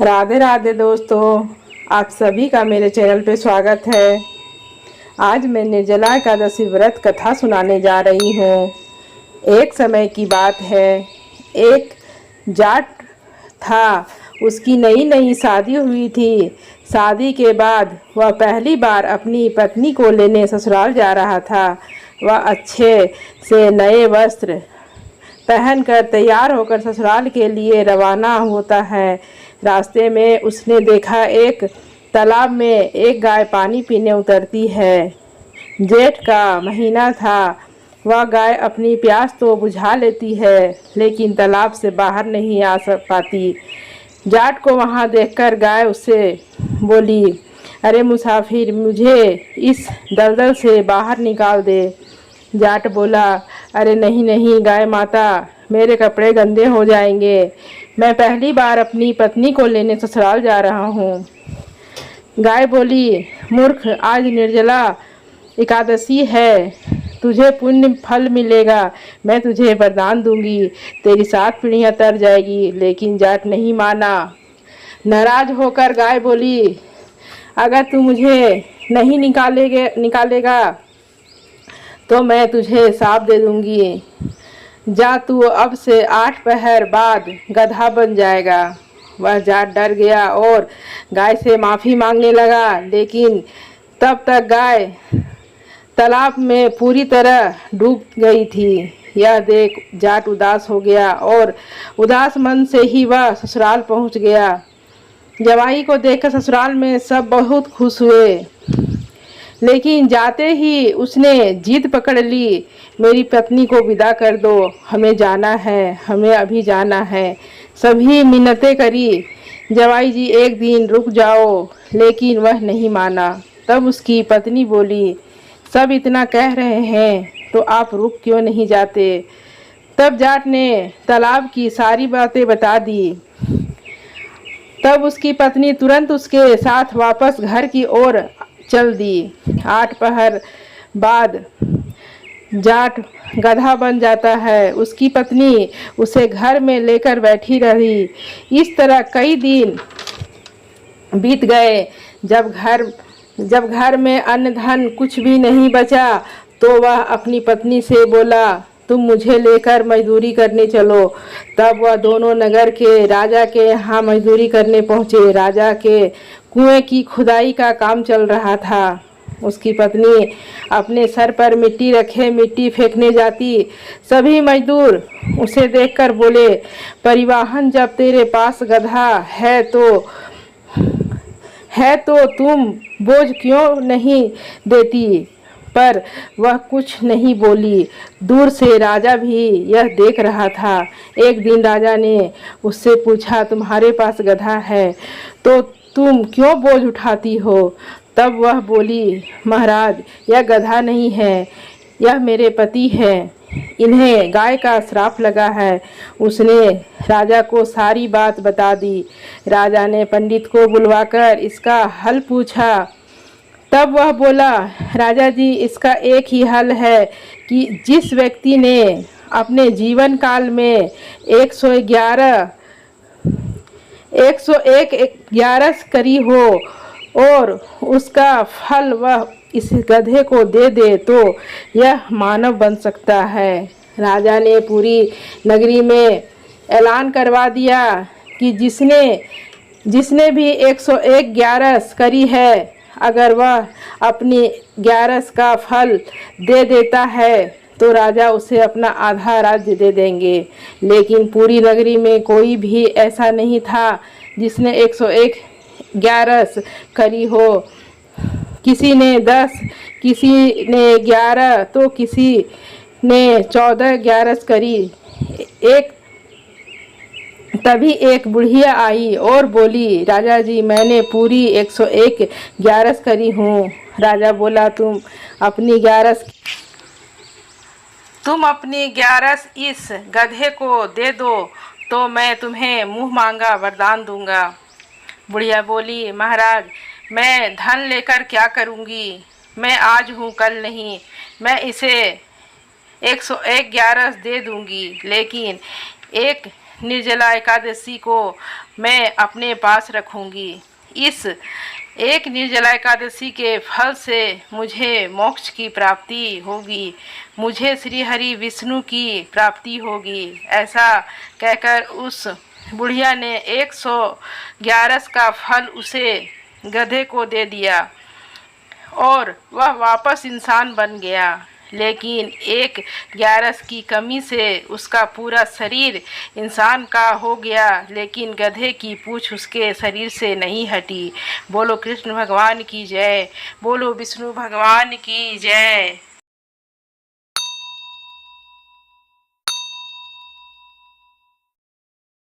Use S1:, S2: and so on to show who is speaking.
S1: राधे राधे दोस्तों, आप सभी का मेरे चैनल पे स्वागत है। आज मैं निर्जला एकादशी व्रत कथा सुनाने जा रही हूँ। एक समय की बात है, एक जाट था। उसकी नई नई शादी हुई थी। शादी के बाद वह पहली बार अपनी पत्नी को लेने ससुराल जा रहा था। वह अच्छे से नए वस्त्र पहनकर तैयार होकर ससुराल के लिए रवाना होता है। रास्ते में उसने देखा एक तालाब में एक गाय पानी पीने उतरती है। जेठ का महीना था। वह गाय अपनी प्यास तो बुझा लेती है, लेकिन तालाब से बाहर नहीं आ पाती। जाट को वहां देखकर गाय उससे बोली, अरे मुसाफिर, मुझे इस दलदल से बाहर निकाल दे। जाट बोला, अरे नहीं नहीं गाय माता, मेरे कपड़े गंदे हो जाएंगे। मैं पहली बार अपनी पत्नी को लेने ससुराल जा रहा हूँ। गाय बोली, मूर्ख, आज निर्जला एकादशी है, तुझे पुण्य फल मिलेगा। मैं तुझे वरदान दूंगी, तेरी 7 पीढ़ियाँ तर जाएगी। लेकिन जाट नहीं माना। नाराज होकर गाय बोली, अगर तू मुझे नहीं निकालेगा तो मैं तुझे शाप दे दूंगी। जा, तू अब से 8 पहर बाद गधा बन जाएगा। वह जाट डर गया और गाय से माफ़ी मांगने लगा, लेकिन तब तक गाय तालाब में पूरी तरह डूब गई थी। यह देख जाट उदास हो गया और उदास मन से ही वह ससुराल पहुंच गया। जवाई को देखकर ससुराल में सब बहुत खुश हुए, लेकिन जाते ही उसने जिद पकड़ ली, मेरी पत्नी को विदा कर दो, हमें जाना है, हमें अभी जाना है। सभी मिन्नतें करी, जवाई जी एक दिन रुक जाओ, लेकिन वह नहीं माना। तब उसकी पत्नी बोली, सब इतना कह रहे हैं तो आप रुक क्यों नहीं जाते। तब जाट ने तालाब की सारी बातें बता दी। तब उसकी पत्नी तुरंत उसके साथ वापस घर की ओर चल दी। 8 पहर बाद जाट गधा बन जाता है। उसकी पत्नी उसे घर में लेकर बैठी रही। इस तरह कई दिन बीत गए। जब घर में अन्न धन कुछ भी नहीं बचा तो वह अपनी पत्नी से बोला, तुम मुझे लेकर मजदूरी करने चलो। तब वह दोनों नगर के राजा के यहाँ मजदूरी करने पहुँचे। राजा के कुएं की खुदाई का काम चल रहा था। उसकी पत्नी अपने सर पर मिट्टी रखे मिट्टी फेंकने जाती। सभी मजदूर उसे देखकर बोले, परिवहन जब तेरे पास गधा है तो तुम बोझ क्यों नहीं देती। पर वह कुछ नहीं बोली। दूर से राजा भी यह देख रहा था। एक दिन राजा ने उससे पूछा, तुम्हारे पास गधा है तो तुम क्यों बोझ उठाती हो। तब वह बोली, महाराज, यह गधा नहीं है, यह मेरे पति है, इन्हें गाय का श्राप लगा है। उसने राजा को सारी बात बता दी। राजा ने पंडित को बुलवाकर इसका हल पूछा। तब वह बोला, राजा जी, इसका एक ही हल है कि जिस व्यक्ति ने अपने जीवन काल में 101 ग्यारस करी हो और उसका फल वह इस गधे को दे तो यह मानव बन सकता है। राजा ने पूरी नगरी में ऐलान करवा दिया कि जिसने भी 101 ग्यारस करी है, अगर वह अपनी ग्यारस का फल दे देता है तो राजा उसे अपना आधा राज्य दे देंगे। लेकिन पूरी नगरी में कोई भी ऐसा नहीं था जिसने 101 ग्यारस करी हो। किसी ने 10, किसी ने 11 तो किसी ने 14 ग्यारस करी। तभी एक बुढ़िया आई और बोली, राजा जी, मैंने पूरी 101 ग्यारस करी हूँ। राजा बोला, तुम अपनी ग्यारस इस गधे को दे दो तो मैं तुम्हें मुँह मांगा वरदान दूंगा। बुढ़िया बोली, महाराज, मैं धन लेकर क्या करूँगी, मैं आज हूँ कल नहीं। मैं इसे 101 ग्यारस दे दूँगी, लेकिन एक निर्जला एकादशी को मैं अपने पास रखूंगी। इस एक निर्जला एकादशी के फल से मुझे मोक्ष की प्राप्ति होगी, मुझे श्री हरि विष्णु की प्राप्ति होगी। ऐसा कहकर उस बुढ़िया ने 111 का फल उसे गधे को दे दिया और वह वापस इंसान बन गया। लेकिन 111 की कमी से उसका पूरा शरीर इंसान का हो गया, लेकिन गधे की पूँछ उसके शरीर से नहीं हटी। बोलो कृष्ण भगवान की जय, बोलो विष्णु भगवान की जय।